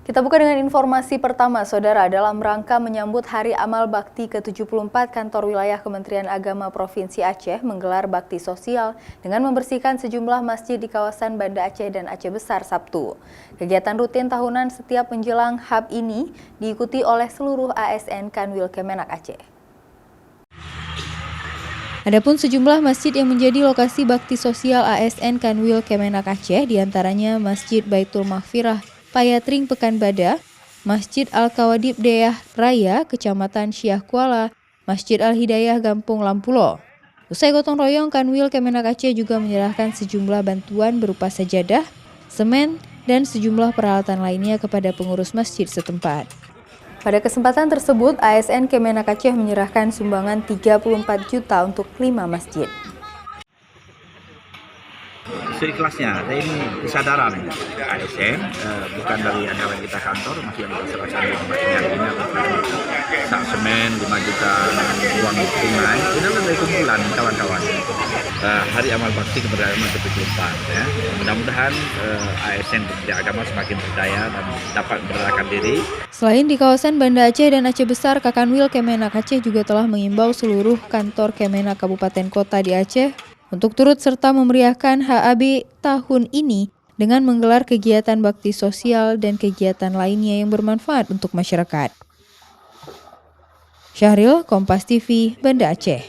Kita buka dengan informasi pertama, Saudara. Dalam rangka menyambut Hari Amal Bakti ke-74, Kantor Wilayah Kementerian Agama Provinsi Aceh menggelar bakti sosial dengan membersihkan sejumlah masjid di kawasan Banda Aceh dan Aceh Besar Sabtu. Kegiatan rutin tahunan setiap menjelang HAB ini diikuti oleh seluruh ASN Kanwil Kemenak Aceh. Adapun sejumlah masjid yang menjadi lokasi bakti sosial ASN Kanwil Kemenak Aceh, diantaranya Masjid Baitul Maghfirah Payatring Pekanbada, Masjid Al-Kawadib Deyah Raya, Kecamatan Syah Kuala, Masjid Al-Hidayah Gampung Lampulo. Usai gotong royong, Kanwil Kemenak Aceh juga menyerahkan sejumlah bantuan berupa sajadah, semen, dan sejumlah peralatan lainnya kepada pengurus masjid setempat. Pada kesempatan tersebut, ASN Kemenak Aceh menyerahkan sumbangan 34 juta untuk 5 masjid. Seikhlasnya, ini kesadaran ASN, bukan dari hanya kita kantor, masih yang kita serahkan di masjid ini sak semen 5 juta uang tunai, ini adalah dari kumpulan kawan-kawan. Hari Amal Bakti Keberagaman ke-74 ya. Mudah-mudahan ASN Kementerian Agama semakin berdaya dan dapat berdaya diri. Selain di kawasan Banda Aceh dan Aceh Besar, Kakanwil Kemenak Aceh juga telah mengimbau seluruh kantor Kemenak Kabupaten Kota di Aceh untuk turut serta memeriahkan HAB tahun ini dengan menggelar kegiatan bakti sosial dan kegiatan lainnya yang bermanfaat untuk masyarakat. Syahril, Kompas TV, Banda Aceh.